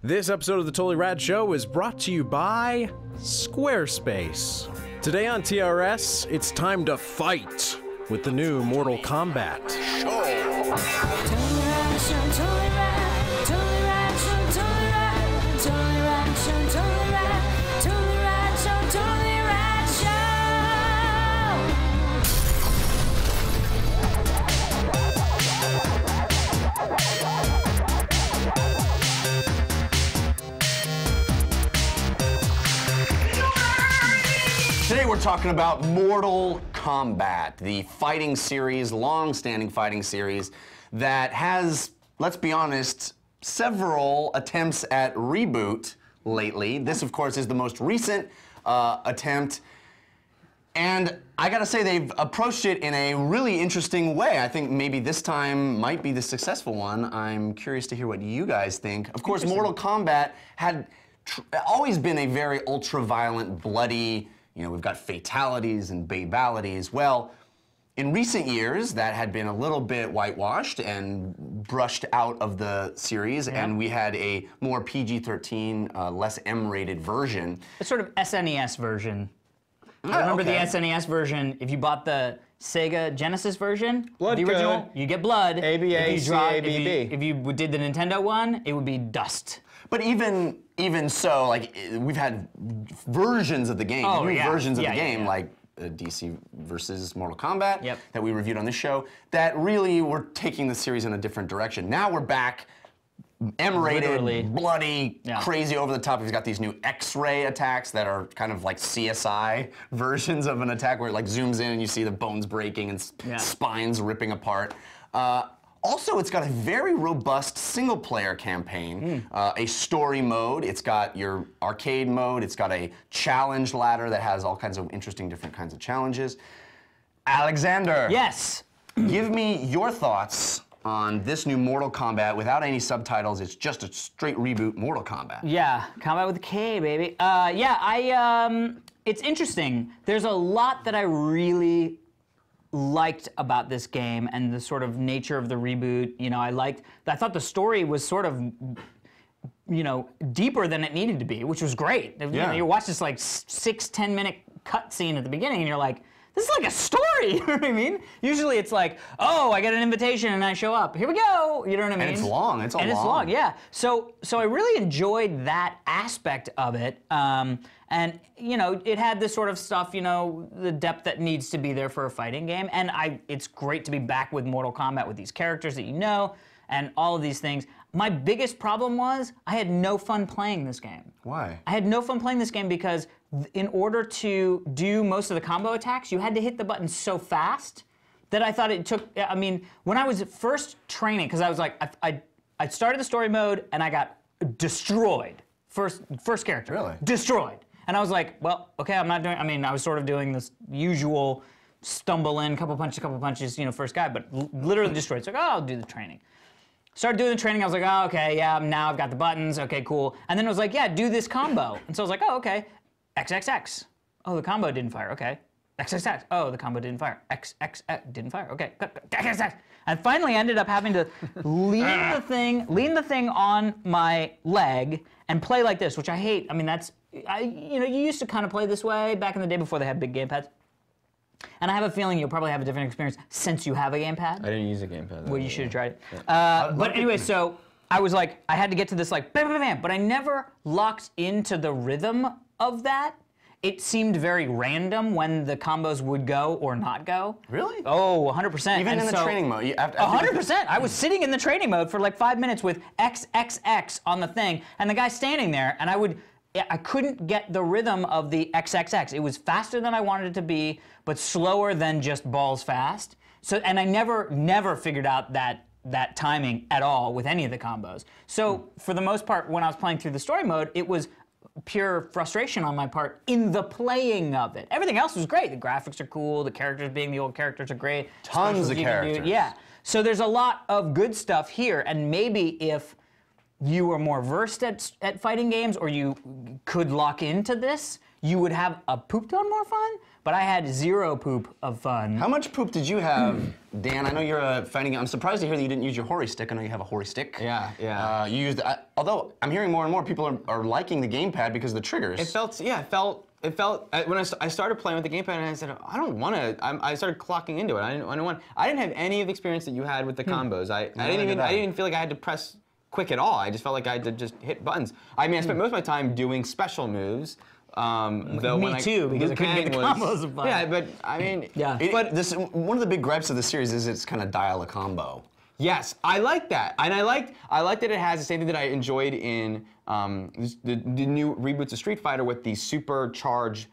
This episode of the Totally Rad Show is brought to you by Squarespace. Today on TRS, it's time to fight with the new Mortal Kombat. Today we're talking about Mortal Kombat, the fighting series, long-standing fighting series that has, let's be honest, several attempts at reboot lately. This, of course, is the most recent attempt. And I gotta say, they've approached it in a really interesting way. I think maybe this time might be the successful one. I'm curious to hear what you guys think. Of course, Mortal Kombat had always been a very ultra-violent, bloody, you know, we've got fatalities and babalities. Well, in recent years, that had been a little bit whitewashed and brushed out of the series, and we had a more PG-13, less M-rated version. A sort of SNES version. Remember the SNES version, if you bought the Sega Genesis version, the original, you get blood. ABA-CABB. If you did the Nintendo one, it would be dust. But even so, like, we've had versions of the game, versions of the game, like DC versus Mortal Kombat, that we reviewed on this show, that really were taking the series in a different direction. Now we're back, M-rated, bloody, crazy, over the top. We've got these new X-ray attacks that are kind of like CSI versions of an attack where it like zooms in and you see the bones breaking and spines ripping apart. Also, it's got a very robust single-player campaign, a story mode. It's got your arcade mode. It's got a challenge ladder that has all kinds of interesting different kinds of challenges. Alexander. Yes. Give me your thoughts on this new Mortal Kombat without any subtitles. It's just a straight reboot Mortal Kombat. Yeah, Kombat with a K, baby. It's interesting. There's a lot that I really liked about this game and the sort of nature of the reboot. You know, I thought the story was sort of, you know, deeper than it needed to be, which was great. You know, you watch this like 6-10 minute cutscene at the beginning and you're like, this is like a story, you know what I mean? Usually it's like, oh, I get an invitation and I show up. Here we go, you know what I mean? And it's long, it's It's long, yeah. So I really enjoyed that aspect of it. And, you know, it had this sort of stuff, you know, the depth that needs to be there for a fighting game. And it's great to be back with Mortal Kombat with these characters that you know, and all of these things. My biggest problem was I had no fun playing this game. Why? I had no fun playing this game because in order to do most of the combo attacks, you had to hit the button so fast that I thought it took, I mean, when I was first training, because I was like, I started the story mode and I got destroyed. First character. Really? Destroyed. And I was like, well, okay, I'm not doing, I mean, I was sort of doing this usual stumble in, couple punches, you know, first guy, but literally destroyed. It's like, oh, I'll do the training. Started doing the training, I was like, oh, okay, yeah, now I've got the buttons, okay, cool. And then it was like, yeah, do this combo. And so I was like, oh, okay, XXX. Oh, the combo didn't fire, okay. XXX, oh, the combo didn't fire. XXX, didn't fire, okay. XXX. And finally I ended up having to lean the thing on my leg and play like this, which I hate. I mean, you know, you used to kind of play this way back in the day before they had big gamepads. And I have a feeling you'll probably have a different experience since you have a gamepad. I didn't use a gamepad. Well, you should have tried it. But anyway, so I was like, I had to get to this like, bam, bam, bam, but I never locked into the rhythm of that. It seemed very random when the combos would go or not go. Really? Oh, 100%. Even in the training mode? 100%. I was sitting in the training mode for like 5 minutes with XXX on the thing, and the guy's standing there, and I couldn't get the rhythm of the XXX. It was faster than I wanted it to be, but slower than just balls fast. So, and I never figured out that timing at all with any of the combos. So for the most part, when I was playing through the story mode, it was pure frustration on my part in the playing of it. Everything else was great. The graphics are cool, the characters being the old characters are great. Tons of characters. Yeah. So there's a lot of good stuff here, and maybe if you were more versed at fighting games or you could lock into this, you would have a poop ton more fun, but I had zero poop of fun. How much poop did you have, Dan? I know you're a fighting. I'm surprised to hear that you didn't use your hori stick. I know you have a hori stick. Yeah. You used. Although I'm hearing more and more people are liking the gamepad because of the triggers. It felt when I started playing with the gamepad, and I said, I don't want to. I started clocking into it. I didn't have any of the experience that you had with the combos. I didn't even feel like I had to press quick at all. I just felt like I had to just hit buttons. I mean, I spent most of my time doing special moves. Though Me too, because I couldn't get the combos of fun. Yeah, but I mean, But one of the big gripes of the series is it's kind of dial a combo. Yes, I like that, and I like that it has the same thing that I enjoyed in the new reboots of Street Fighter with the supercharged.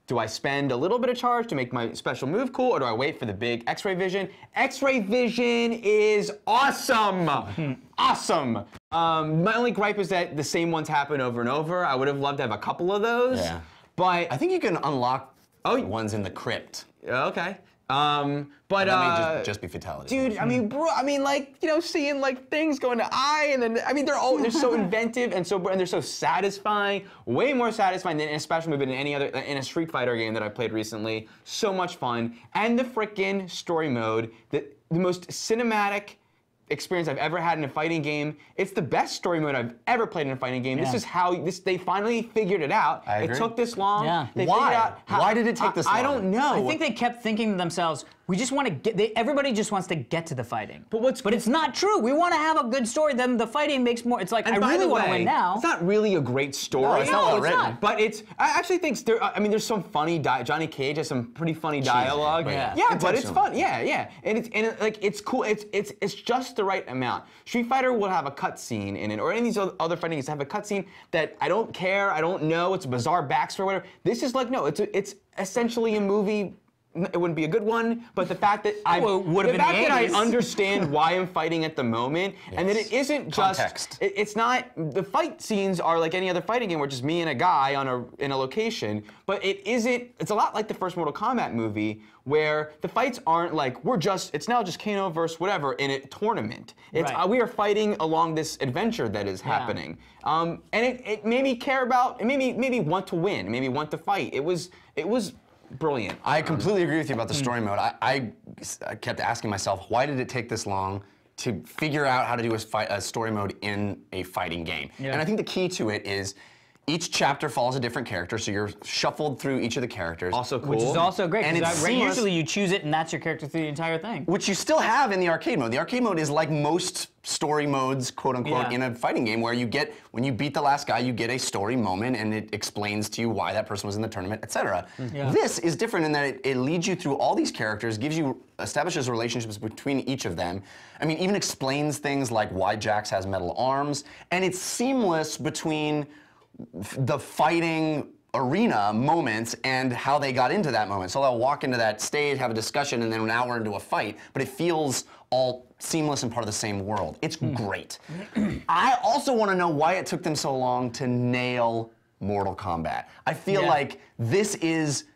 Do I spend a little bit of charge to make my special move cool, or do I wait for the big X-ray vision? X-ray vision is awesome, awesome. My only gripe is that the same ones happen over and over. I would have loved to have a couple of those. Yeah. But I think you can unlock ones in the crypt. okay. But that may just be fatalities. Dude, I mean, bro, like, you know, seeing like things going to eye, and then I mean, they're so inventive and they're so satisfying, way more satisfying than in a special move in any other in a Street Fighter game that I played recently. So much fun, and the frickin' story mode, the most cinematic experience I've ever had in a fighting game. It's the best story mode I've ever played in a fighting game. This is how they finally figured it out. I agree. It took this long. Yeah. They Why? figured out how, Why did it take this long? I don't know. I think they kept thinking to themselves, we just want to get, everybody just wants to get to the fighting. But it's not true. We want to have a good story. Then the fighting makes more, it's like, And I by really the want to way, win now. It's not really a great story. No, it's not well written. not. But I actually think there's some funny Johnny Cage has some pretty funny dialogue. but yeah. But it's Intentional. fun. Yeah. And it's cool. It's just the right amount. Street Fighter will have a cutscene in it, or any of these other fighting games have a cutscene that I don't care, I don't know, it's a bizarre backstory, whatever. This is like, no, it's essentially a movie. It wouldn't be a good one, but the fact that I understand why I'm fighting at the moment, and that it isn't just Context. It's not, the fight scenes are like any other fighting game where it's just me and a guy in a location, but it's a lot like the first Mortal Kombat movie where the fights aren't like it's now just Kano versus whatever in a tournament. It's we are fighting along this adventure that is happening, and it made me care about, it made me want to win, it made me want to fight. It was brilliant. I completely agree with you about the story mode. I kept asking myself, why did it take this long to figure out how to do a story mode in a fighting game? And I think the key to it is each chapter follows a different character, so you're shuffled through each of the characters. Also cool. Which is also great, And because it's seamless. usually you choose it and that's your character through the entire thing. Which you still have in the arcade mode. The arcade mode is like most story modes, quote unquote, in a fighting game, where when you beat the last guy, you get a story moment and it explains to you why that person was in the tournament, etc. This is different in that it leads you through all these characters, establishes relationships between each of them. I mean, even explains things like why Jax has metal arms, and it's seamless between the fighting arena moments and how they got into that moment. So they'll walk into that stage, have a discussion, and then now we're into a fight, but it feels all seamless and part of the same world. It's great. I also want to know why it took them so long to nail Mortal Kombat. I feel like this is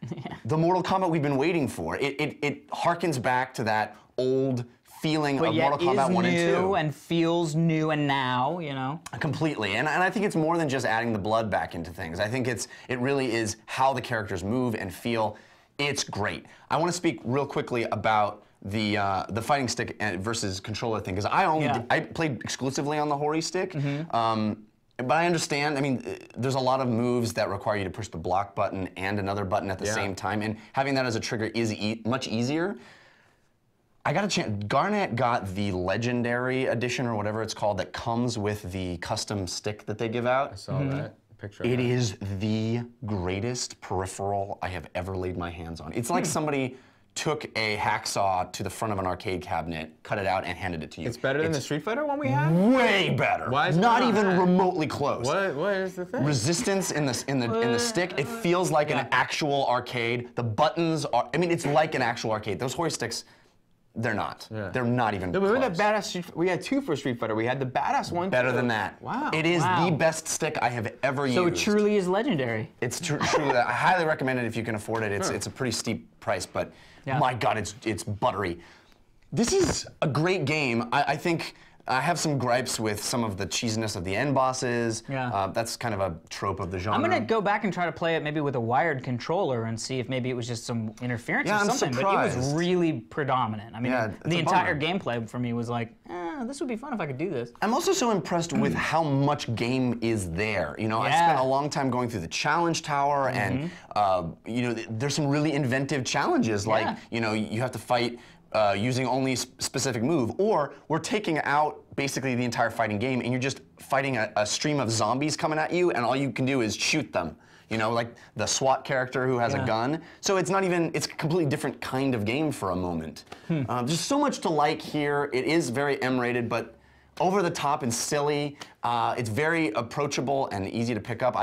the Mortal Kombat we've been waiting for. It harkens back to that old feeling of Mortal Kombat 1 and 2. New and feels new and now, you know? Completely, and I think it's more than just adding the blood back into things. I think it really is how the characters move and feel. It's great. I want to speak real quickly about the fighting stick versus controller thing, because I played exclusively on the hori stick. But I understand, I mean, there's a lot of moves that require you to push the block button and another button at the same time, and having that as a trigger is much easier. I got a chance. Garnet got the Legendary Edition or whatever it's called that comes with the custom stick that they give out. I saw that picture. It is the greatest peripheral I have ever laid my hands on. It's like somebody took a hacksaw to the front of an arcade cabinet, cut it out, and handed it to you. It's better than the Street Fighter one we have? Way better. Why is it not not even that? remotely close. What is the thing? Resistance in the stick. It feels like an actual arcade. The buttons are. I mean, it's like an actual arcade. Those hori sticks. They're not. They're not even close. Remember that badass we had two for Street Fighter. We had the badass one. Better than that. Wow. It is the best stick I have ever used. So it truly is legendary. It's truly. I highly recommend it if you can afford it. It's a pretty steep price, but my God, it's buttery. This is a great game. I think I have some gripes with some of the cheesiness of the end bosses. Yeah. That's kind of a trope of the genre. I'm gonna go back and try to play it maybe with a wired controller and see if maybe it was just some interference or something. Surprised. But it was really predominant. I mean, Yeah, it's the a entire bummer. gameplay for me was like, this would be fun if I could do this. I'm also so impressed with how much game is there. You know, I Yeah. spent a long time going through the challenge tower, and you know, there's some really inventive challenges. Like, Yeah. you know, you have to fight using only a specific move, or we're taking out basically the entire fighting game, and you're just fighting a stream of zombies coming at you, and all you can do is shoot them. You know, like the SWAT character who has a gun. So it's not even, it's a completely different kind of game for a moment. There's so much to like here. It is very M-rated, but over the top and silly. It's very approachable and easy to pick up.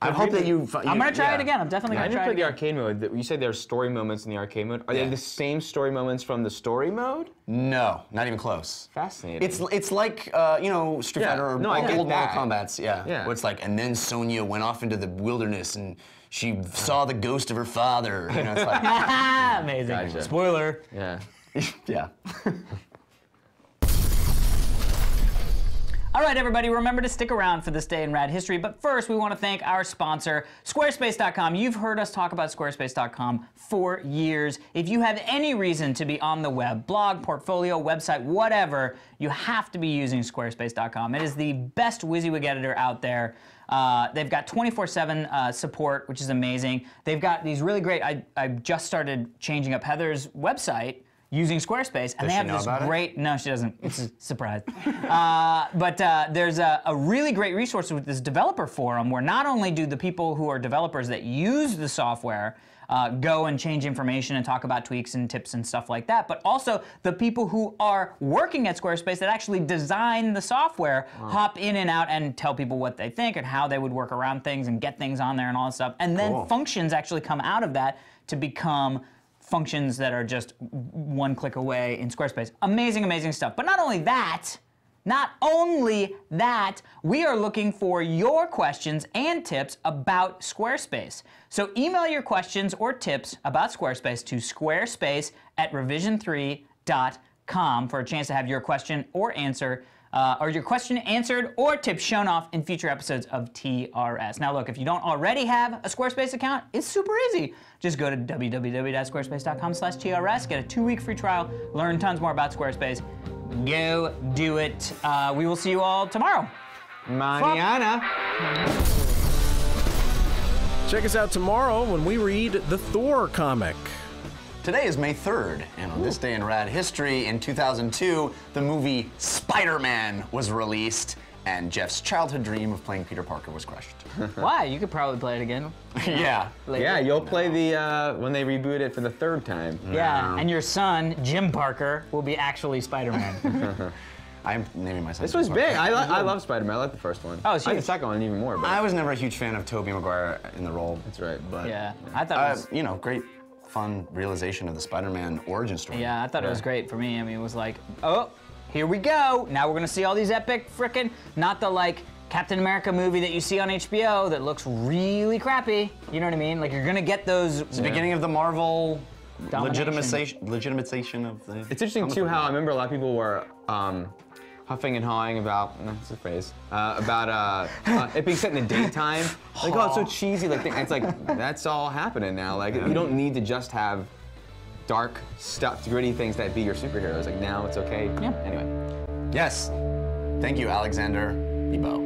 I hope that you. I'm gonna try it again. I'm definitely I gonna didn't try play it the again. arcade mode. You said there are story moments in the arcade mode. Are they the same story moments from the story mode? No, not even close. Fascinating. It's like you know, Street Fighter or no, I get old Mortal that. Kombat's, Yeah. where it's like, and then Sonya went off into the wilderness and she saw the ghost of her father. You know, it's like, Amazing. Gotcha. Spoiler. Yeah. yeah. All right, everybody, remember to stick around for this day in rad history. But first, we want to thank our sponsor, Squarespace.com. You've heard us talk about Squarespace.com for years. If you have any reason to be on the web, blog, portfolio, website, whatever, you have to be using Squarespace.com. It is the best WYSIWYG editor out there. They've got 24/7 support, which is amazing. They've got these really great, I just started changing up Heather's website using Squarespace, and they have this great, no, she doesn't, it's a surprise. But there's a really great resource with this developer forum where not only do the people who are developers that use the software go and change information and talk about tweaks and tips and stuff like that, but also the people who are working at Squarespace that actually design the software hop in and out and tell people what they think and how they would work around things and get things on there and all that stuff. And then functions actually come out of that to become functions that are just one click away in Squarespace. Amazing, amazing stuff. But not only that, we are looking for your questions and tips about Squarespace. So email your questions or tips about Squarespace to squarespace@revision3.com for a chance to have your question or answer or your question answered or tips shown off in future episodes of TRS. Now look, if you don't already have a Squarespace account, it's super easy. Just go to www.squarespace.com/TRS, get a 2-week free trial, learn tons more about Squarespace. Go do it. We will see you all tomorrow. Mañana. Check us out tomorrow when we read the Thor comic. Today is May 3rd, and on this day in rad history, in 2002, the movie Spider-Man was released, and Jeff's childhood dream of playing Peter Parker was crushed. Why? You could probably play it again. Yeah. Later. Yeah, you'll play the when they reboot it for the 3rd time. Yeah, and your son, Jim Parker, will be actually Spider-Man. I'm naming myself. This was Peter big. Parker. I love Spider-Man. I like the first one. Oh, it's I like the huge. second one even more. But I was never a huge fan of Tobey Maguire in the role. that's right. But Yeah, I thought it was, you know, great, fun realization of the Spider-Man origin story. yeah, I thought it was great for me. I mean, it was like, oh, here we go. Now we're gonna see all these epic frickin', not the like Captain America movie that you see on HBO that looks really crappy. You know what I mean? Like you're gonna get those. It's the beginning of the Marvel Domination. legitimization of the. It's interesting too how I remember a lot of people were huffing and hawing about, that's the phrase, about it being set in the daytime. Like, oh, it's so cheesy. Like, it's like, that's all happening now. Like, you don't need to just have dark stuff, gritty things that be your superheroes. Like, now it's okay. Yeah. Anyway. Yes. Thank you, Alexander Bebo.